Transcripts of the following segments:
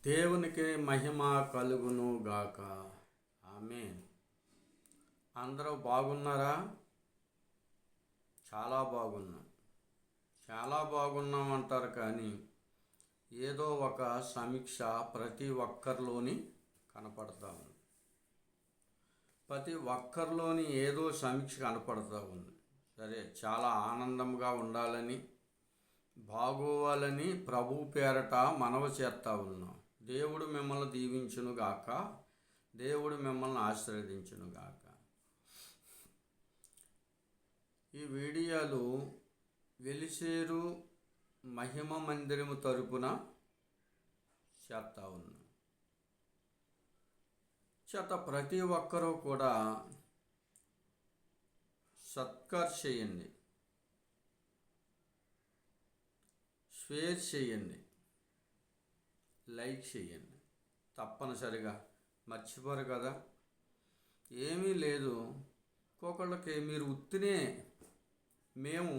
దేవునికి మహిమ కలుగును గాక. ఆమేన్. అందరూ బాగున్నారా? చాలా బాగున్నాం. చాలా బాగున్నాం అంటారు, కానీ ఏదో ఒక సమీక్ష ప్రతి ఒక్కరిలోని కనపడతా ఉంది. ప్రతి ఒక్కరిలోని ఏదో సమీక్ష కనపడతా ఉంది. సరే, చాలా ఆనందంగా ఉండాలని, బాగోవాలని ప్రభు పేరట మనవి చేస్తూ ఉన్నాం. దేవుడు మిమ్మల్ని దీవించునుగాక. దేవుడు మిమ్మల్ని ఆశీర్వదించునుగాక. ఈ వీడియోలు వెలిసేరు మహిమ మందిరము తరపున చేస్తూ ఉన్నాం. ప్రతి ఒక్కరూ కూడా సబ్స్క్రైబ్ చేయండి, షేర్ చేయండి, లైక్ చేయండి. తప్పనిసరిగా మర్చిపోరు కదా. ఏమీ లేదు, ఒక్కొక్కళ్ళకి మీరు ఉత్తినే మేము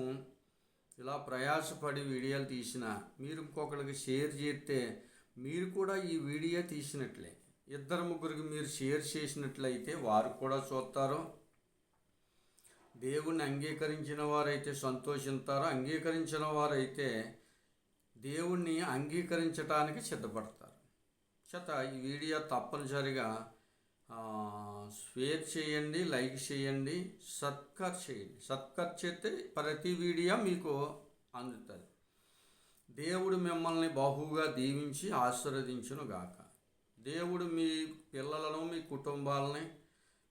ఇలా ప్రయాసపడి వీడియోలు తీసిన మీరు ఇంకొకరికి షేర్ చేస్తే మీరు కూడా ఈ వీడియో తీసినట్లే. ఇద్దరు ముగ్గురికి మీరు షేర్ చేసినట్లయితే వారు కూడా చూస్తారు. దేవుణ్ణి అంగీకరించిన వారైతే సంతోషిస్తారు, అంగీకరించిన వారైతే దేవుణ్ణి అంగీకరించడానికి సిద్ధపడతారు. ఈ వీడియో తప్పనిసరిగా షేర్ చేయండి, లైక్ చేయండి, సబ్స్క్రైబ్ చేయండి. సబ్స్క్రైబ్ చేస్తే ప్రతి వీడియో మీకు అందుతుంది. దేవుడు మిమ్మల్ని బహుగా దీవించి ఆశీర్వదించును గాక. దేవుడు మీ పిల్లలను, మీ కుటుంబాలని,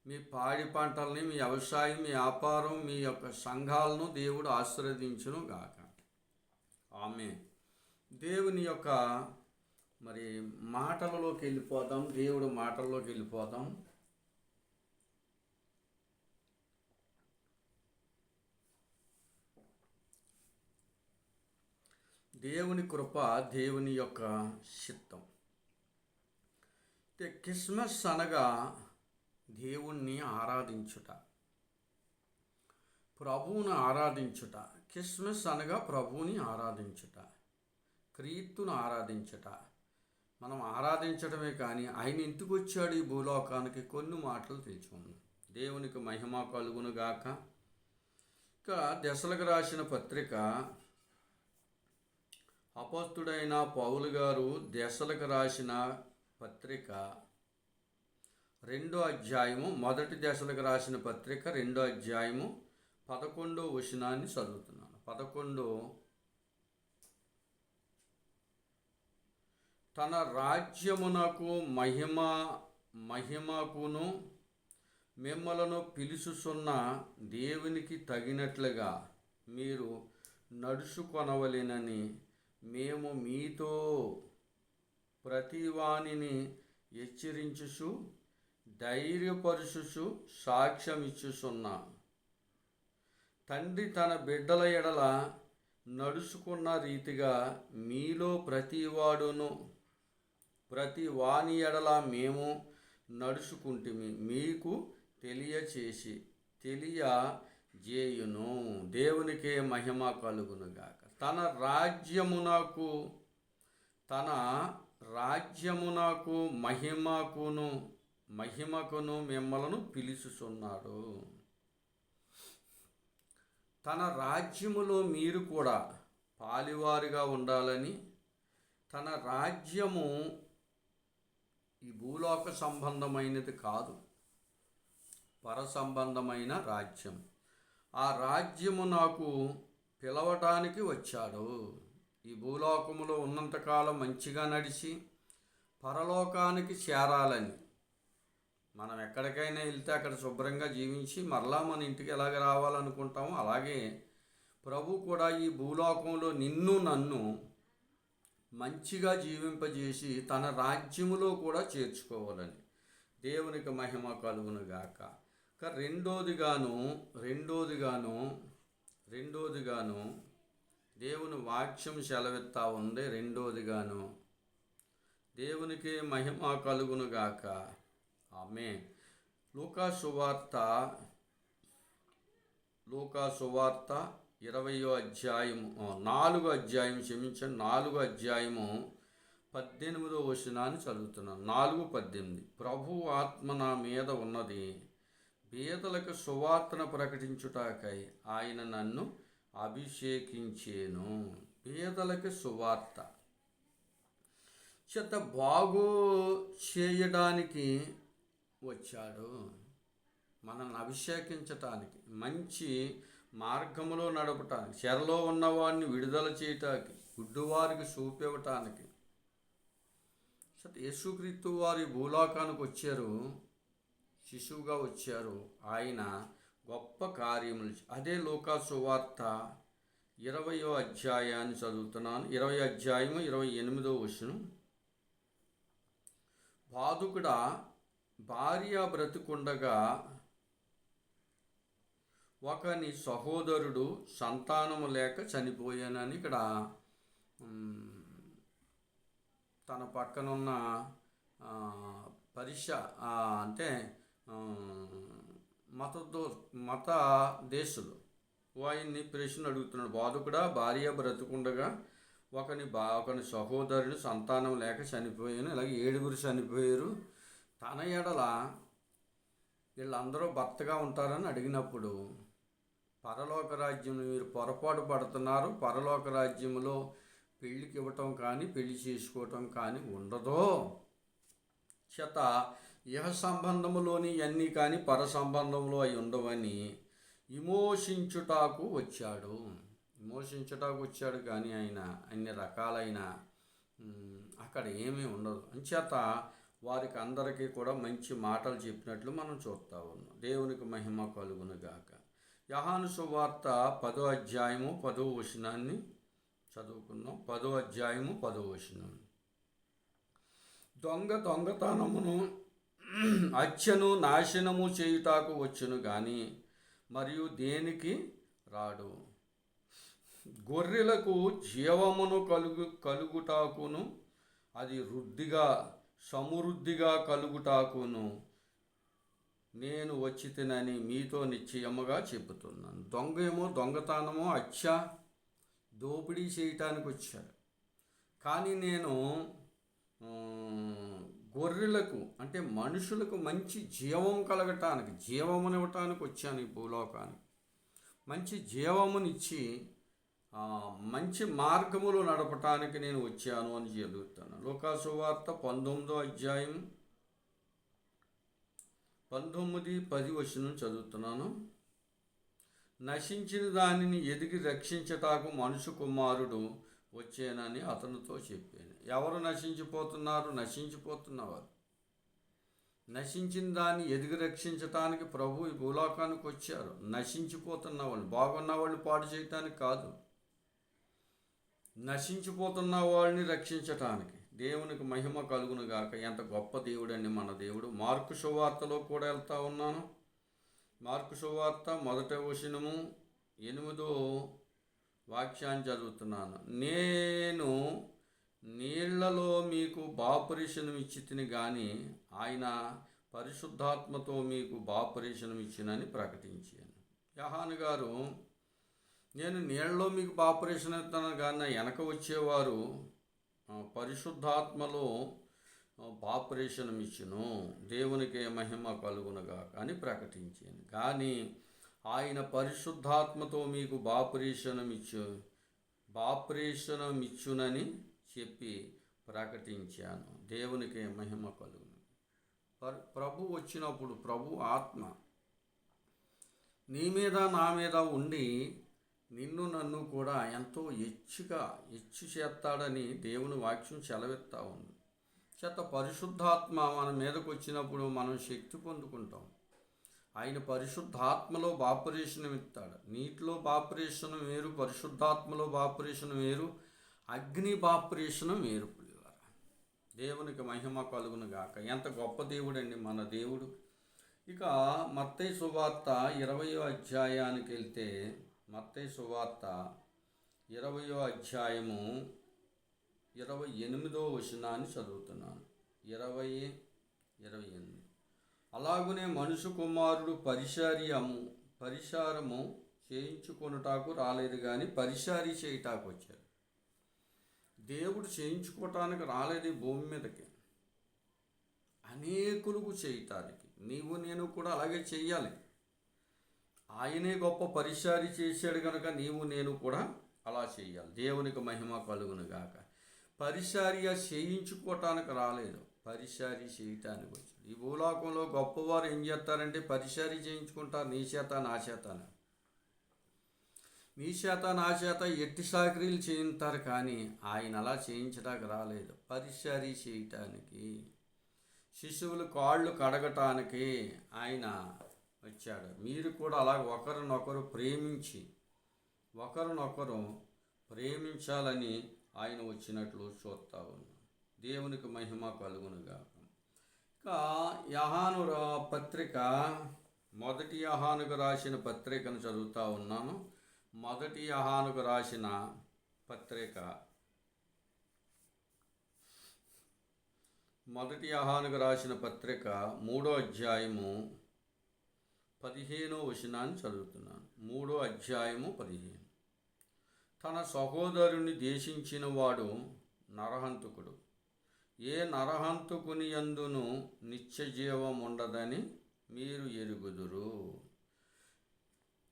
మీ పాడి పంటల్ని, మీ వ్యవసాయం, మీ వ్యాపారం, మీ యొక్క సంఘాలను దేవుడు ఆశీర్వదించును గాక. ఆమేన్. దేవుని యొక్క మాటలలోకి వెళ్ళిపోదాం. దేవుడు మాటల్లోకి వెళ్ళిపోదాం. దేవుని కృప, దేవుని యొక్క చిత్తం. క్రిస్మస్ అనగా దేవుణ్ణి ఆరాధించుట, ప్రభువును ఆరాధించుట. క్రిస్మస్ అనగా ప్రభువుని ఆరాధించుట, క్రీస్తును ఆరాధించుట. మనం ఆరాధించడమే కానీ ఆయన ఇంటికి వచ్చాడు ఈ భూలోకానికి. కొన్ని మాటలు తెలుసుకుందాం. దేవునికి మహిమ కలుగును గాక. ఇక దశలకు రాసిన పత్రిక అపోస్తుడైన పౌలు గారు దశలకు రాసిన పత్రిక 2వ అధ్యాయము, మొదటి దశలకు రాసిన పత్రిక 2వ అధ్యాయము 11వ వచనాన్ని చదువుతున్నాను. 11. తన రాజ్యమునకు మహిమకును మిమ్మలను పిలుచుచున్న దేవునికి తగినట్లుగా మీరు నడుచుకొనవలెనని మేము మీతో ప్రతివానిని హెచ్చరించుచు ధైర్యపరుచుచు సాక్ష్యమిచ్చుచున్నాం. తండ్రి తన బిడ్డల ఎడల నడుచుకున్న రీతిగా మీలో ప్రతి వాని ఎడల మేము నడుచుకుంటుమి మీకు తెలియజేయును. దేవునికే మహిమ కలుగునుగాక. తన రాజ్యమునకు మహిమకును మిమ్మలను పిలుచుచున్నాడు. తన రాజ్యములో మీరు కూడా పాలివారుగా ఉండాలని. తన రాజ్యము ఈ భూలోక సంబంధమైనది కాదు, పర సంబంధమైన రాజ్యం. ఆ రాజ్యము నాకు పిలవటానికి వచ్చాడు. ఈ భూలోకములో ఉన్నంతకాలం మంచిగా నడిచి పరలోకానికి చేరాలని. మనం ఎక్కడికైనా వెళ్తే అక్కడ శుభ్రంగా జీవించి మరలా మన ఇంటికి ఎలాగ రావాలనుకుంటామో అలాగే ప్రభు కూడా ఈ భూలోకంలో నిన్ను నన్ను మంచిగా జీవింపజేసి తన రాజ్యములో కూడా చేర్చుకోవాలని. దేవునికి మహిమ కలుగును గాక. రెండోదిగాను దేవుని వాక్యం సెలవిస్తా ఉంది. రెండోదిగాను దేవునికి మహిమ కలుగును గాక. ఆమేన్. లూకా సువార్త 4వ అధ్యాయము 4వ అధ్యాయము 18వ వచనాన్ని చదువుతున్నాను. 4:18. ప్రభు ఆత్మ నా మీద ఉన్నది, పేదలకు సువార్తను ప్రకటించుటాకై ఆయన నన్ను అభిషేకించేను. పేదలకు సువార్త చేత బాగు చేయడానికి వచ్చాడు, మనల్ని అభిషేకించటానికి, మంచి మార్గంలో నడపటానికి, చెరలో ఉన్నవాడిని విడుదల చేయటానికి, గుడ్డువారికి చూపివ్వటానికి. యేసుక్రీస్తు వారి భూలోకానికి వచ్చారు, శిశువుగా వచ్చారు. ఆయన గొప్ప కార్యములు. అదే లూకా సువార్త 20వ అధ్యాయాన్ని చదువుతున్నాను. 20వ అధ్యాయము 28వ వచనం. బాధకుడా, భార్య బ్రతికుండగా ఒకని సహోదరుడు సంతానము లేక చనిపోయానని ఇక్కడ తన పక్కనున్న అంటే మత దేశులు ఆయన్ని ప్రశ్న అడుగుతున్నాడు. బాధకుడా, భార్య బ్రతుకుండగా ఒకని సహోదరుని సంతానం లేక చనిపోయాను, ఇలాగే 7 చనిపోయారు. తన ఎడల వీళ్ళందరూ భర్తగా ఉంటారని అడిగినప్పుడు, పరలోక రాజ్యం మీరు పొరపాటు పడుతున్నారు, పరలోక రాజ్యంలో పెళ్ళికి ఇవ్వటం కానీ పెళ్లి చేసుకోవటం కానీ ఉండదో, చేత ఇహ సంబంధములోని అన్నీ కానీ పర సంబంధంలో అవి ఉండవని విమోచించుటాకు వచ్చాడు కానీ ఆయన అన్ని రకాలైన అక్కడ ఏమీ ఉండదు. అంచేత వారికి అందరికీ కూడా మంచి మాటలు చెప్పినట్లు మనం చూస్తూ ఉన్నాం. దేవునికి మహిమ కలుగునుగాక. యోహాను సువార్త 10వ అధ్యాయము 10వ వచనాన్ని చదువుకున్నాం. 10వ అధ్యాయము 10వ వచనం. దొంగతనమును హత్యను నాశనము చేయుటకు వచ్చును కానీ మరియు దేనికి రాడు. గొర్రెలకు జీవమును కలుగుటాకును అది సమృద్ధిగా కలుగుటాకును నేను వచ్చి తినని మీతో నిశ్చయముగా చెబుతున్నాను. దొంగతనము, హత్య, దోపిడీ చేయటానికి వచ్చాడు. కానీ నేను గొర్రెలకు అంటే మనుషులకు మంచి జీవం కలగటానికి, జీవమునివ్వటానికి వచ్చాను ఈ భూలోకానికి. మంచి జీవమునిచ్చి మంచి మార్గములో నడపటానికి నేను వచ్చాను అని చెబుతాను. లూకా సువార్త 19వ అధ్యాయం 19-10 వచనం చదువుతున్నాను. నశించిన దానిని ఎదిగి రక్షించటాకు మనుషు కుమారుడు వచ్చానని అతనితో చెప్పాను. ఎవరు నశించిపోతున్నవారు. నశించిన దాన్ని ఎదిగి రక్షించటానికి ప్రభు ఈ భూలోకానికి వచ్చారు. నశించిపోతున్న వాళ్ళు, బాగున్న వాళ్ళు పాడు చేయటానికి కాదు, నశించిపోతున్న వాళ్ళని రక్షించటానికి. దేవునికి మహిమ కలుగును గాక. ఎంత గొప్ప దేవుడండి మన దేవుడు. మార్కు సువార్తలో కూడా వెళ్తా ఉన్నాను. మార్కు సువార్త 1వ వచనము 8వ వాక్యాన్ని చదువుతున్నాను. నేను నీళ్లలో మీకు బాప్తిస్మం ఇచ్చితిని కానీ ఆయన పరిశుద్ధాత్మతో మీకు బాప్తిస్మం ఇచ్చినని ప్రకటించాను. యోహాను గారు, నేను నీళ్లలో మీకు బాప్తిస్మం ఇస్తాను కానీ వెనక వచ్చేవారు పరిశుద్ధాత్మలో బాప్తిస్మం ఇచ్చును, దేవునికి మహిమ కలుగునుగా అని ప్రకటించాను. కానీ ఆయన పరిశుద్ధాత్మతో మీకు బాప్తిస్మం ఇచ్చునని చెప్పి ప్రకటించాను. దేవునికి మహిమ కలుగును. ప్రభు వచ్చినప్పుడు ప్రభు ఆత్మ నీ మీద నా మీద ఉండి నిన్ను నన్ను కూడా ఎంతో హెచ్చు చేస్తాడని దేవుని వాక్యం సెలవిస్తూ ఉంది. చేత పరిశుద్ధాత్మ మన మీదకు వచ్చినప్పుడు మనం శక్తి పొందుకుంటాం. ఆయన పరిశుద్ధాత్మలో బాప్తిస్మం ఇస్తాడు. నీటిలో బాప్తిస్మం వేరు, పరిశుద్ధాత్మలో బాప్తిస్మం వేరు, అగ్ని బాప్తిస్మం వేరు. దేవునికి మహిమ కలుగును గాక. ఎంత గొప్ప దేవుడండి మన దేవుడు. ఇక మత్తయి సువార్త 20వ అధ్యాయానికి వెళ్తే, మత్తయి సువార్త 20వ అధ్యాయము 28వ వచనాన్ని చదువుతున్నాను. 20-28. అలాగునే మనుషు కుమారుడు పరిచారము చేయించుకొనుటకు రాలేదు కానీ పరిచారి చేయటాకు వచ్చారు. దేవుడు చేయించుకోవటానికి రాలేదు ఈ భూమి మీదకి, అనేకులకు చేయటానికి. నీవు నేను కూడా అలాగే చెయ్యాలి. ఆయనే గొప్ప పరిచారి చేశాడు కనుక నీవు నేను కూడా అలా చెయ్యాలి. దేవునికి మహిమ కలుగును గాక. పరిచార్య చేయించుకోవటానికి రాలేదు, పరిచారి చేయటానికి వచ్చాడు. ఈ భూలోకంలో గొప్పవారు ఏం చేస్తారంటే పరిచారి చేయించుకుంటారు, నీ చేత నా చేతన. నీ చేత నా చేత ఎట్టి సాకరీలు చేయించారు, కానీ ఆయన అలా చేయించడానికి రాలేదు, పరిచారి చేయటానికి, శిశువులు కాళ్ళు కడగటానికి ఆయన వచ్చాడు. మీరు కూడా అలా ఒకరినొకరు ప్రేమించి ఒకరినొకరు ప్రేమించాలని ఆయన వచ్చినట్లు చూస్తూ ఉన్నాం. దేవునికి మహిమ కలుగునుగా. ఇంకా యోహాను పత్రిక, మొదటి యోహానుకు రాసిన పత్రికను చదువుతూ ఉన్నాను. మొదటి యోహానుకు రాసిన పత్రిక, మొదటి యోహానుకు రాసిన పత్రిక 3వ అధ్యాయము 15వ వచనాన్ని చదువుతున్నాను. 3వ అధ్యాయము 15. తన సహోదరుని ద్వేషించిన వాడు నరహంతకుడు, ఏ నరహంతకుని యందును నిత్యజీవం ఉండదని మీరు ఎరుగుదురు.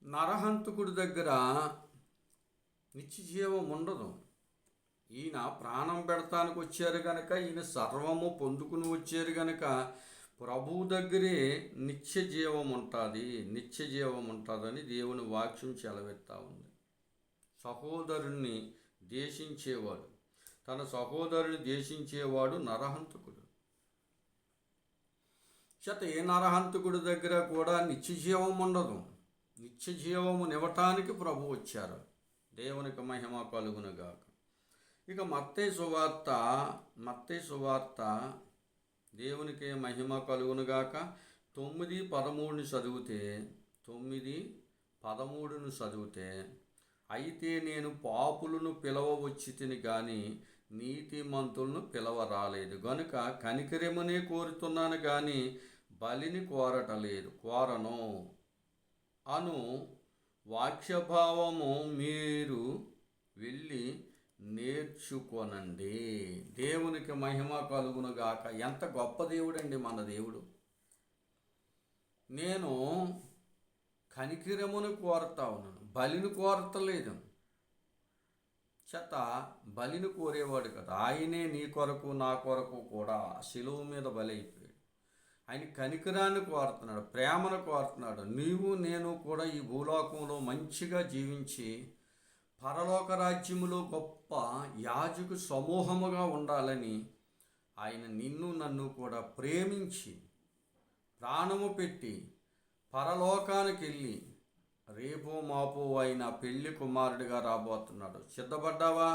నరహంతకుడి దగ్గర నిత్యజీవం ఉండదు. ఈయన ప్రాణం పెడతానికి వచ్చారు కనుక, ఈయన సర్వము పొందుకుని వచ్చారు కనుక ప్రభువు దగ్గరే నిత్యజీవం ఉంటుంది, నిత్యజీవం ఉంటుందని దేవుని వాక్యం చెలవెత్తా ఉంది. సహోదరుణ్ణి ద్వేషించేవాడు, తన సహోదరుని ద్వేషించేవాడు నరహంతకుడు. చేత ఏ నరహంతకుడి దగ్గర కూడా నిత్యజీవం ఉండదు. నిత్యజీవము నివ్వటానికి ప్రభు వచ్చారు. దేవునికి మహిమ కలుగునుగాక. ఇక మత్తయి సువార్త దేవునికి మహిమ కలుగునుగాక 9:13 చదివితే 9:13 చదివితే, అయితే నేను పాపులను పిలవవచ్చి తిని కానీ నీతిమంతులను పిలవ రాలేదు గనుక కనికరమునే కోరుతున్నాను కానీ బలిని కోరను అను వాక్యభావము మీరు వెళ్ళి నేర్చుకోనండి. దేవునికి మహిమ కలుగునుగాక. ఎంత గొప్ప దేవుడండి మన దేవుడు. నేను కనికరమును కోరుతా ఉన్నాను, బలిని కోరతలేదు. చేత బలిని కోరేవాడు కదా, ఆయనే నీ కొరకు నా కొరకు కూడా శిలువ మీద బలి అయిపోయాడు. ఆయన కనికరాన్ని కోరుతున్నాడు, ప్రేమను కోరుతున్నాడు. నీవు నేను కూడా ఈ భూలోకంలో మంచిగా జీవించి పరలోక రాజ్యములో గొప్ప యాజకు సమూహముగా ఉండాలని ఆయన నిన్ను నన్ను కూడా ప్రేమించి ప్రాణము పెట్టి పరలోకానికి వెళ్ళి రేపో మాపో అయిన పెళ్లి కుమారుడిగా రాబోతున్నాడు. సిద్ధపడ్డావా?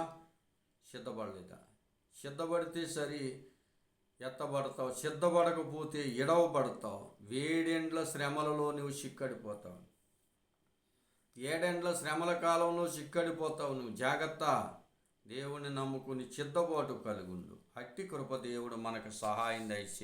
సిద్ధపడలేదా? సిద్ధపడితే సరి ఎత్తబడతావు, సిద్ధపడకపోతే ఎడవబడతావు. వేడెండ్ల శ్రమలలో నువ్వు చిక్కడిపోతావు. ఏడెండ్ల శ్రమల కాలంలో చిక్కడిపోతావు నువ్వు. జాగ్రత్త. దేవుని నమ్ముకుని చిత్తబాటు కలుగుండు. అట్టి కృప దేవుడు మనకు సహాయం దయచేసి